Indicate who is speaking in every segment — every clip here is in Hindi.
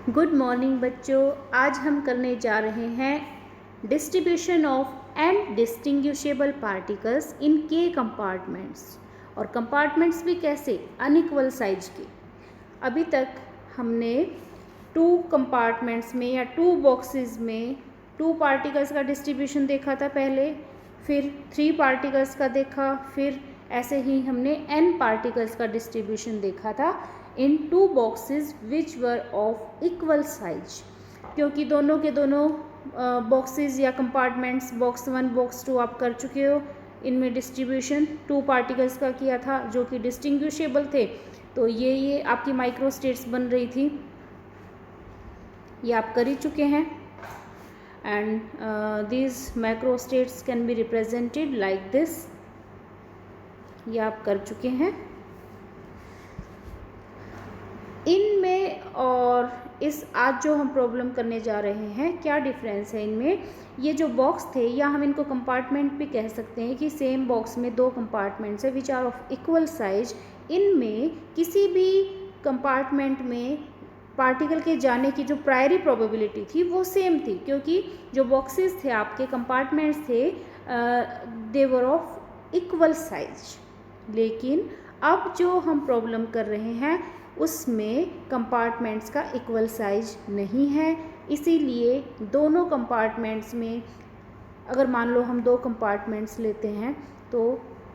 Speaker 1: गुड मॉर्निंग बच्चों। आज हम करने जा रहे हैं distribution of and distinguishable particles in के कंपार्टमेंट्स। और कंपार्टमेंट्स भी कैसे, अनइक्वल साइज के। अभी तक हमने 2 कंपार्टमेंट्स में या 2 बॉक्सेस में 2 पार्टिकल्स का डिस्ट्रीब्यूशन देखा था पहले, फिर 3 पार्टिकल्स का देखा, फिर ऐसे ही हमने n पार्टिकल्स का डिस्ट्रीब्यूशन देखा था इन 2 boxes which were of equal size. क्योंकि दोनों के दोनों बॉक्सेस या कंपार्टमेंट्स, बॉक्स 1 बॉक्स 2 आप कर चुके हो। इनमें डिस्ट्रीब्यूशन 2 पार्टिकल्स का किया था जो कि डिस्टिंग्विशेबल थे। तो ये आपकी माइक्रो स्टेट्स बन रही थी, ये आप कर ही चुके हैं। And these micro states can be represented like this, ये आप कर चुके हैं। इनमें और इस आज जो हम प्रॉब्लम करने जा रहे हैं, क्या डिफरेंस है इनमें। ये जो बॉक्स थे, या हम इनको कंपार्टमेंट भी कह सकते हैं कि सेम बॉक्स में 2 कंपार्टमेंट्स है which are of equal size. इनमें किसी भी कंपार्टमेंट में पार्टिकल के जाने की जो प्रायरी प्रोबेबिलिटी थी वो सेम थी, क्योंकि जो बॉक्सेस थे, आपके कंपार्टमेंट्स थे, दे वर ऑफ इक्वल साइज। लेकिन अब जो हम प्रॉब्लम कर रहे हैं उसमें कंपार्टमेंट्स का इक्वल साइज नहीं है। इसीलिए दोनों कंपार्टमेंट्स में, अगर मान लो हम 2 कंपार्टमेंट्स लेते हैं तो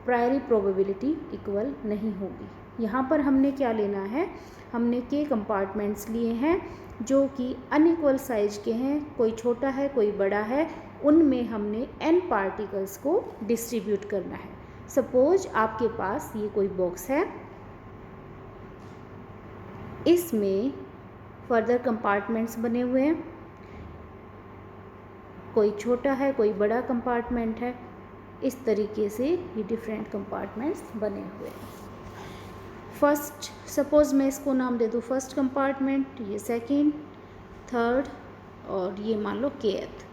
Speaker 1: प्रायरी प्रोबेबिलिटी इक्वल नहीं होगी। यहाँ पर हमने क्या लेना है, हमने के कंपार्टमेंट्स लिए हैं जो कि अनइक्वल साइज के हैं, कोई छोटा है कोई बड़ा है। उनमें हमने n पार्टिकल्स को डिस्ट्रीब्यूट करना है। सपोज आपके पास ये कोई बॉक्स है, इसमें फर्दर कंपार्टमेंट्स बने हुए हैं, कोई छोटा है कोई बड़ा कंपार्टमेंट है। इस तरीके से ये डिफरेंट कंपार्टमेंट्स बने हुए हैं। फर्स्ट, सपोज मैं इसको नाम दे दूँ फर्स्ट कंपार्टमेंट, ये सेकंड, थर्ड और ये मान लो केथ।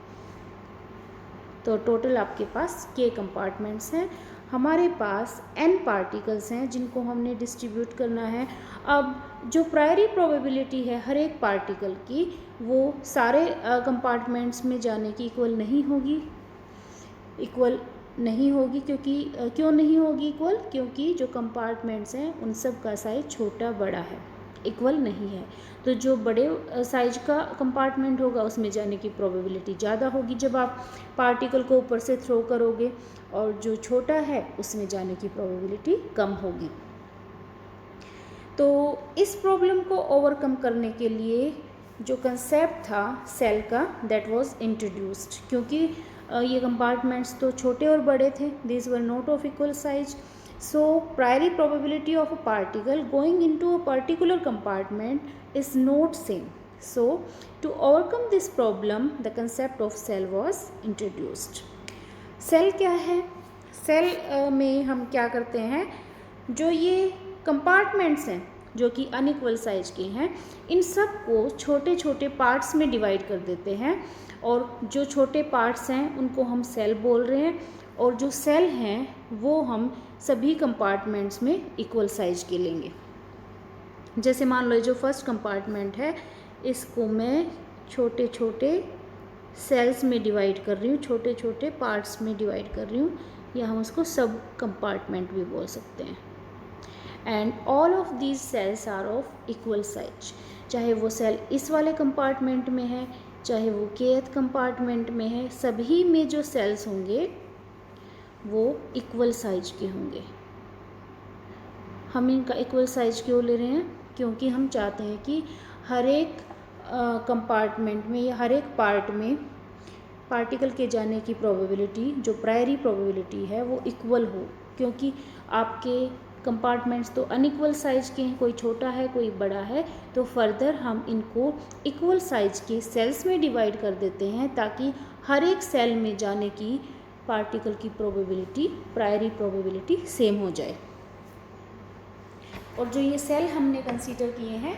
Speaker 1: तो टोटल आपके पास के कंपार्टमेंट्स हैं। हमारे पास n पार्टिकल्स हैं जिनको हमने डिस्ट्रीब्यूट करना है। अब जो प्रायरी प्रोबेबिलिटी है हर एक पार्टिकल की, वो सारे कंपार्टमेंट्स में जाने की इक्वल नहीं होगी। क्योंकि क्यों नहीं होगी इक्वल, क्योंकि जो कंपार्टमेंट्स हैं उन सब का साइज छोटा बड़ा है, इक्वल नहीं है। तो जो बड़े साइज का कंपार्टमेंट होगा उसमें जाने की प्रोबेबिलिटी ज़्यादा होगी जब आप पार्टिकल को ऊपर से थ्रो करोगे, और जो छोटा है उसमें जाने की प्रोबेबिलिटी कम होगी। तो इस प्रॉब्लम को ओवरकम करने के लिए जो कंसेप्ट था सेल का, दैट वाज इंट्रोड्यूस्ड। क्योंकि ये कंपार्टमेंट्स तो छोटे और बड़े थे, these were not of equal size. So priori probability of a particle going into a particular compartment is not same. So to overcome this problem, the concept of cell was introduced. Cell क्या है? Cell में हम क्या करते हैं, जो ये कंपार्टमेंट्स हैं जो कि अनइक्वल साइज के हैं, इन सब को छोटे छोटे पार्ट्स में डिवाइड कर देते हैं। और जो छोटे पार्ट्स हैं उनको हम सेल बोल रहे हैं, और जो सेल हैं वो हम सभी कंपार्टमेंट्स में इक्वल साइज के लेंगे। जैसे मान लो जो फर्स्ट कंपार्टमेंट है, इसको मैं छोटे छोटे सेल्स में डिवाइड कर रही हूँ, छोटे छोटे पार्ट्स में डिवाइड कर रही हूँ, या हम उसको सब कंपार्टमेंट भी बोल सकते हैं। And all of these cells are of equal size. चाहे वो सेल इस वाले कंपार्टमेंट में है, चाहे वो केथ कंपार्टमेंट में है, सभी में जो सेल्स होंगे वो इक्वल साइज के होंगे। हम इनका इक्वल साइज क्यों ले रहे हैं, क्योंकि हम चाहते हैं कि हर एक कंपार्टमेंट में या हर एक पार्ट में पार्टिकल के जाने की प्रोबेबिलिटी, जो प्रायरी प्रोबेबिलिटी है, वो इक्वल हो। क्योंकि आपके कंपार्टमेंट्स तो अनइक्वल साइज के हैं, कोई छोटा है कोई बड़ा है, तो फर्दर हम इनको इक्वल साइज के सेल्स में डिवाइड कर देते हैं ताकि हर एक सेल में जाने की पार्टिकल की प्रोबेबिलिटी, प्रायरी प्रोबेबिलिटी सेम हो जाए। और जो ये सेल हमने कंसीडर किए हैं,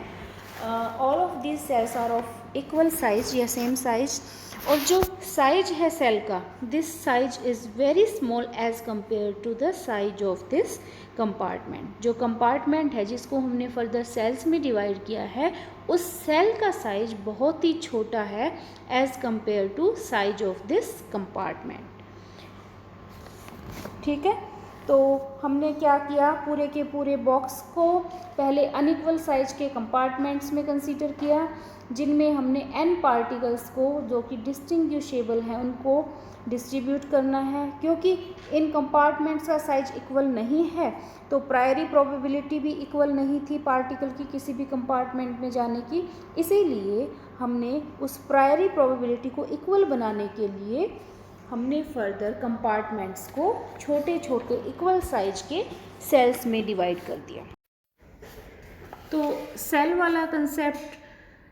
Speaker 1: all of this cells are of equal size या सेम साइज, और जो साइज है सेल का, this size is very small as compare to the size of this compartment. जो कंपार्टमेंट है जिसको हमने फर्दर सेल्स में डिवाइड किया है, उस सेल का साइज बहुत ही छोटा है as compare to size of this compartment. ठीक है, तो हमने क्या किया, पूरे के पूरे बॉक्स को पहले अनइक्वल साइज के कंपार्टमेंट्स में कंसीडर किया, जिनमें हमने n पार्टिकल्स को जो कि डिस्टिंग्विशेबल हैं उनको डिस्ट्रीब्यूट करना है। क्योंकि इन कंपार्टमेंट्स का साइज इक्वल नहीं है, तो प्रायरी प्रोबेबिलिटी भी इक्वल नहीं थी पार्टिकल की किसी भी कंपार्टमेंट में जाने की। इसीलिए हमने उस प्रायरी प्रोबेबिलिटी को इक्वल बनाने के लिए हमने फर्दर कंपार्टमेंट्स को छोटे छोटे इक्वल साइज के सेल्स में डिवाइड कर दिया। तो सेल वाला कंसेप्ट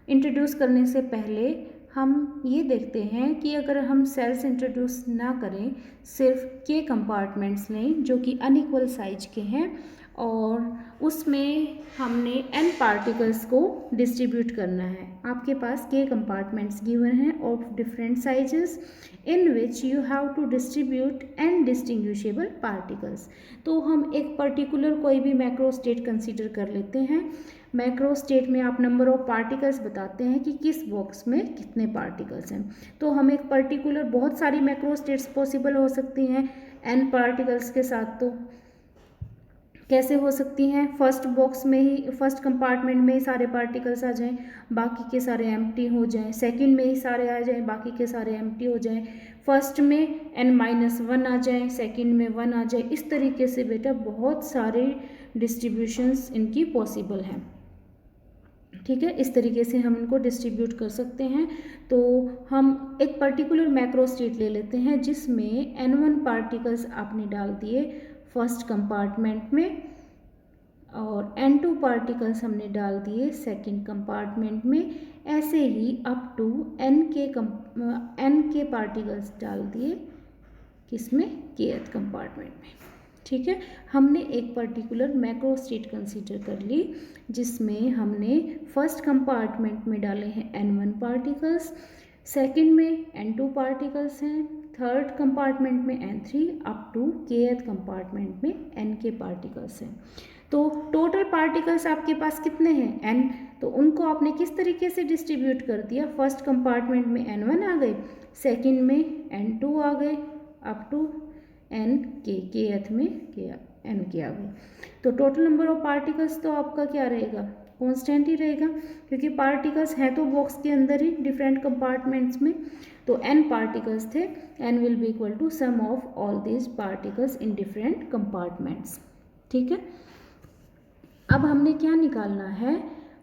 Speaker 1: इंट्रोड्यूस करने से पहले हम ये देखते हैं कि अगर हम सेल्स इंट्रोड्यूस ना करें, सिर्फ के कंपार्टमेंट्स लें जो कि अनइक्वल साइज के हैं, और उसमें हमने n पार्टिकल्स को डिस्ट्रीब्यूट करना है। आपके पास के कंपार्टमेंट्स गिवन हैं of different sizes in which you have to distribute n distinguishable particles. तो हम एक पर्टिकुलर कोई भी मैक्रो स्टेट कंसीडर कर लेते हैं। मैक्रो स्टेट में आप नंबर ऑफ पार्टिकल्स बताते हैं कि किस बॉक्स में कितने पार्टिकल्स हैं। तो हम एक पर्टिकुलर, बहुत सारी मैक्रो स्टेट्स पॉसिबल हो सकती हैं n पार्टिकल्स के साथ। तो कैसे हो सकती हैं, फर्स्ट बॉक्स में ही, फर्स्ट कंपार्टमेंट में ही सारे पार्टिकल्स आ जाएं, बाकी के सारे एम्प्टी हो जाएं, सेकंड में ही सारे आ जाएं, बाकी के सारे एम्प्टी हो जाएं, फर्स्ट में n-1 आ जाएं, सेकंड में 1 आ जाए। इस तरीके से बेटा बहुत सारे डिस्ट्रीब्यूशंस इनकी पॉसिबल हैं। ठीक है, इस तरीके से हम इनको डिस्ट्रीब्यूट कर सकते हैं। तो हम एक पर्टिकुलर मैक्रो स्टेट ले लेते हैं जिसमें n1 पार्टिकल्स आपने डाल दिए फर्स्ट कंपार्टमेंट में, और n2 पार्टिकल्स हमने डाल दिए सेकंड कंपार्टमेंट में। ऐसे ही अप टू n के पार्टिकल्स डाल दिए किसमें, kth कंपार्टमेंट में। ठीक है, हमने एक पर्टिकुलर मैक्रो स्टेट कंसीडर कर ली जिसमें हमने फर्स्ट कंपार्टमेंट में डाले हैं n1 पार्टिकल्स, सेकंड में n2 पार्टिकल्स हैं, थर्ड कंपार्टमेंट में n3, up to kth compartment में n के पार्टिकल्स हैं। तो टोटल पार्टिकल्स आपके पास कितने हैं, n। तो उनको आपने किस तरीके से डिस्ट्रीब्यूट कर दिया, फर्स्ट कंपार्टमेंट में n1 आ गए, सेकंड में n2 आ गए, अप टू kth में n के आ गए। तो टोटल नंबर ऑफ पार्टिकल्स तो आपका क्या रहेगा, कांस्टेंट ही रहेगा, क्योंकि पार्टिकल्स हैं तो बॉक्स के अंदर ही डिफरेंट कंपार्टमेंट्स में। तो n पार्टिकल्स थे, n will be equal to sum of all these particles in different compartments. ठीक है, अब हमने क्या निकालना है,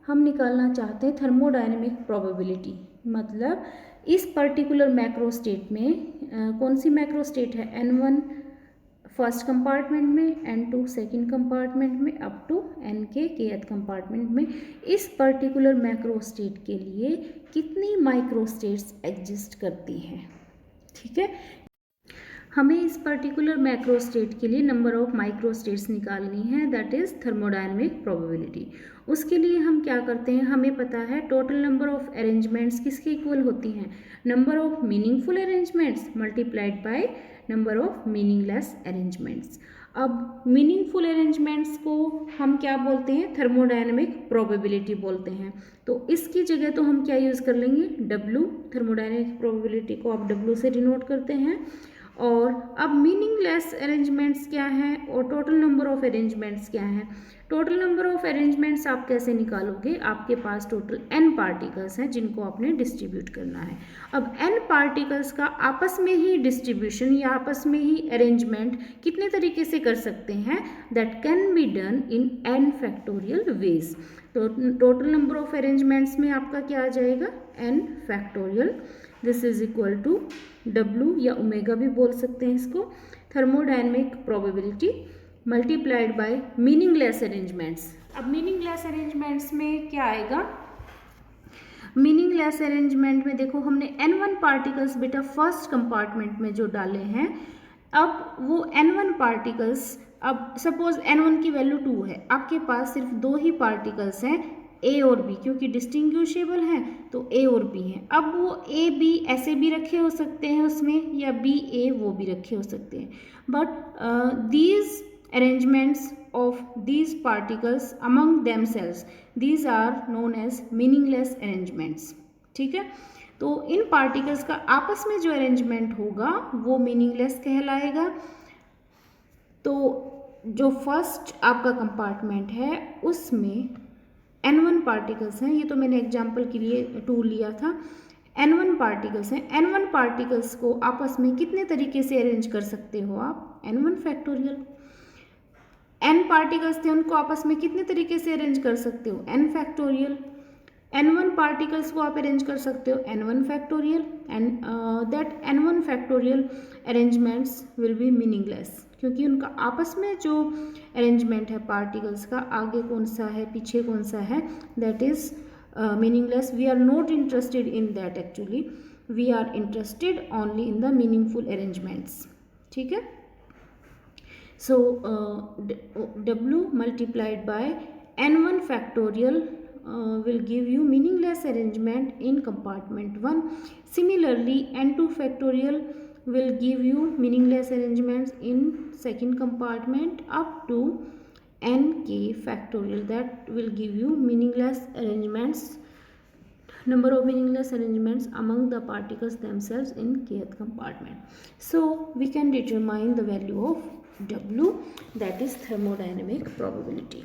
Speaker 1: हम निकालना चाहते हैं थर्मोडायनेमिक प्रोबेबिलिटी। मतलब इस पर्टिकुलर मैक्रो स्टेट में कौन सी मैक्रो स्टेट है, n1 फर्स्ट कंपार्टमेंट में, n2 सेकंड कंपार्टमेंट में, अप टू n के kth कंपार्टमेंट में। इस पर्टिकुलर मैक्रो स्टेट के लिए कितनी माइक्रो स्टेट्स एग्जिस्ट करती हैं। ठीक है, हमें इस पर्टिकुलर मैक्रो स्टेट के लिए नंबर ऑफ माइक्रो स्टेट्स निकालनी है, दैट इज थर्मोडायनेमिक प्रोबेबिलिटी। उसके लिए हम क्या करते हैं, हमें पता है टोटल नंबर ऑफ अरेंजमेंट्स किसके इक्वल होती हैं, number of meaningful arrangements multiplied by number of meaningless arrangements. अब मीनिंगफुल अरेंजमेंट्स को हम क्या बोलते हैं, थर्मोडायनेमिक प्रोबेबिलिटी बोलते हैं। तो इसकी जगह तो हम क्या यूज़ कर लेंगे, W। थर्मोडायनेमिक प्रोबेबिलिटी को आप W से डिनोट करते हैं। और अब मीनिंगलेस अरेंजमेंट्स क्या हैं और टोटल नंबर ऑफ अरेंजमेंट्स क्या हैं। टोटल नंबर ऑफ अरेंजमेंट्स आप कैसे निकालोगे, आपके पास टोटल n पार्टिकल्स हैं जिनको आपने डिस्ट्रीब्यूट करना है। अब n पार्टिकल्स का आपस में ही डिस्ट्रीब्यूशन या आपस में ही अरेंजमेंट कितने तरीके से कर सकते हैं, that can be done in n factorial ways. तो टोटल नंबर ऑफ अरेंजमेंट्स में आपका क्या आ जाएगा, n factorial. This is equal to W या ओमेगा भी बोल सकते हैं इसको, thermodynamic probability multiplied by meaningless arrangements. अब मीनिंगलेस अरेंजमेंट्स में क्या आएगा, मीनिंगलेस अरेंजमेंट में देखो हमने n1 पार्टिकल्स बेटा फर्स्ट कंपार्टमेंट में जो डाले हैं, अब वो n1 पार्टिकल्स, अब सपोज n1 की वैल्यू 2 है, आपके पास सिर्फ 2 ही पार्टिकल्स हैं ए और बी, क्योंकि डिस्टिंग्विशेबल हैं तो ए और बी हैं। अब वो ए बी ऐसे भी रखे हो सकते हैं उसमें, या बी ए वो भी रखे हो सकते हैं, but these arrangements of these particles among themselves, these are known as meaningless arrangements। ठीक है, तो इन पार्टिकल्स का आपस में जो अरेंजमेंट होगा वो मीनिंगलेस कहलाएगा। तो जो फर्स्ट आपका कंपार्टमेंट है उसमें N1 पार्टिकल्स हैं, ये तो मैंने एग्जांपल के लिए 2 लिया था। N1 पार्टिकल्स हैं, N1 पार्टिकल्स को आपस में कितने तरीके से अरेंज कर सकते हो आप? N1 factorial. N पार्टिकल्स थे, उनको आपस में कितने तरीके से अरेंज कर सकते हो? N factorial. N1 पार्टिकल्स को आप अरेंज कर सकते हो N1 factorial, and that N1 factorial arrangements will be meaningless, क्योंकि उनका आपस में जो अरेंजमेंट है पार्टिकल्स का, आगे कौन सा है पीछे कौन सा है, that is meaningless. We are not interested in that, actually we are interested only in the meaningful arrangements. ठीक है, so W multiplied by N1 factorial will give you meaningless arrangement in compartment 1. Similarly, N2 factorial will give you meaningless arrangements in second compartment up to Nk factorial, that will give you meaningless arrangements, number of meaningless arrangements among the particles themselves in kth compartment. So we can determine the value of W, that is thermodynamic probability.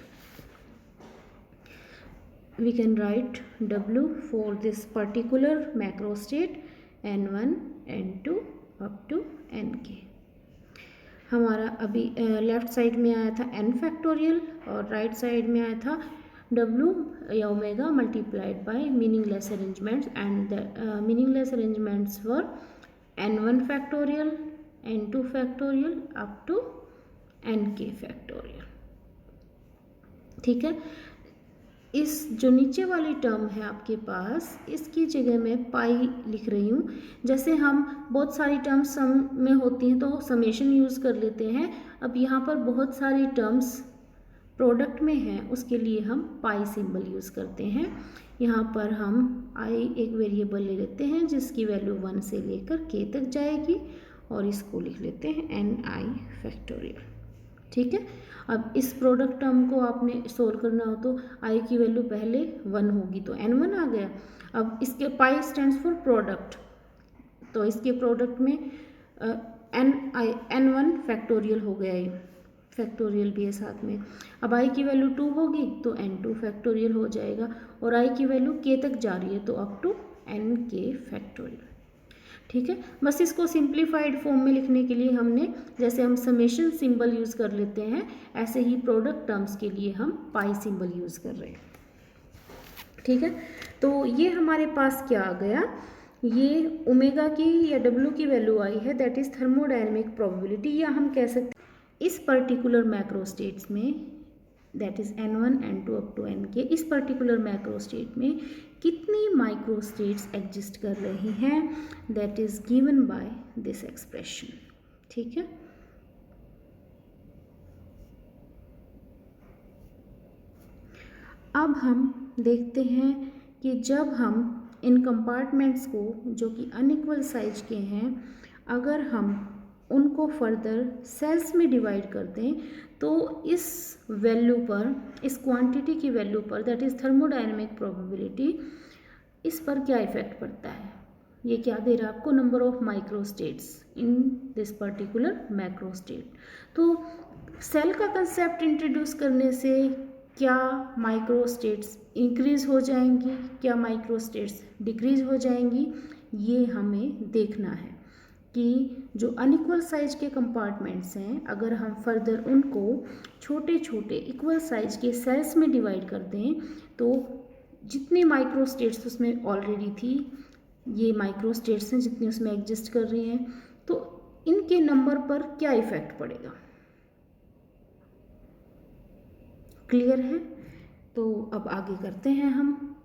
Speaker 1: We can write W for this particular macrostate N1, N2 up to Nk। हमारा अभी लेफ्ट साइड में आया था N फैक्टोरियल और राइट साइड में आया था W या omega multiplied by meaningless arrangements, and the meaningless arrangements were N1 factorial, N2 factorial up to Nk factorial. ठीक है, इस जो नीचे वाली टर्म है आपके पास, इसकी जगह मैं पाई लिख रही हूँ। जैसे हम बहुत सारी टर्म्स सम में होती हैं तो समेशन यूज़ कर लेते हैं, अब यहाँ पर बहुत सारी टर्म्स प्रोडक्ट में हैं, उसके लिए हम पाई सिंबल यूज़ करते हैं। यहाँ पर हम आई एक वेरिएबल ले लेते हैं जिसकी वैल्यू 1 से लेकर k तक जाएगी, और इसको लिख लेते हैं Ni फैक्टोरियल। ठीक है, अब इस प्रोडक्ट टर्म को आपने सोल्व करना हो तो आई की वैल्यू पहले 1 होगी तो N1 आ गया। अब इसके पाई स्टैंड्स फॉर प्रोडक्ट, तो इसके प्रोडक्ट में N1 फैक्टोरियल हो गया, ये फैक्टोरियल भी है साथ में। अब आई की वैल्यू 2 होगी तो N2 फैक्टोरियल हो जाएगा, और आई की वैल्यू k तक जा रही है तो अप टू Nk फैक्टोरियल। ठीक है, बस इसको सिंप्लीफाइड फॉर्म में लिखने के लिए हमने, जैसे हम समेशन सिंबल यूज़ कर लेते हैं, ऐसे ही प्रोडक्ट टर्म्स के लिए हम पाई सिंबल यूज़ कर रहे हैं। ठीक है, तो ये हमारे पास क्या आ गया, ये ओमेगा की या डब्ल्यू की वैल्यू आई है, दैट इज़ थर्मोडायनेमिक प्रोबेबिलिटी, या हम कह सकते हैं इस पर्टिकुलर मैक्रोस्टेट्स में, that is N1, N2 up to Nk, इस पर्टिकुलर मैक्रोस्टेट में कितनी माइक्रोस्टेट्स एग्जिस्ट कर रही हैं, that is given by this expression. ठीक है, अब हम देखते हैं कि जब हम इन कंपार्टमेंट्स को जो कि अनइक्वल साइज के हैं, अगर हम उनको फर्दर सेल्स में डिवाइड कर दें तो इस वैल्यू पर, इस क्वांटिटी की वैल्यू पर, दैट इज़ थर्मोडायनेमिक प्रोबेबिलिटी, इस पर क्या इफेक्ट पड़ता है। ये क्या दे रहा है आपको, number of microstates in this particular macrostate. तो सेल का कंसेप्ट इंट्रोड्यूस करने से क्या माइक्रोस्टेट्स इंक्रीज हो जाएंगी, क्या माइक्रोस्टेट्स डिक्रीज हो जाएंगी, ये हमें देखना है कि जो अनइक्वल साइज के कंपार्टमेंट्स हैं, अगर हम फर्दर उनको छोटे छोटे इक्वल साइज के सेल्स में डिवाइड कर दें तो जितनी माइक्रोस्टेट्स उसमें ऑलरेडी थी, ये माइक्रोस्टेट्स हैं जितनी उसमें एग्जिस्ट कर रही हैं, तो इनके नंबर पर क्या इफेक्ट पड़ेगा। क्लियर है, तो अब आगे करते हैं हम।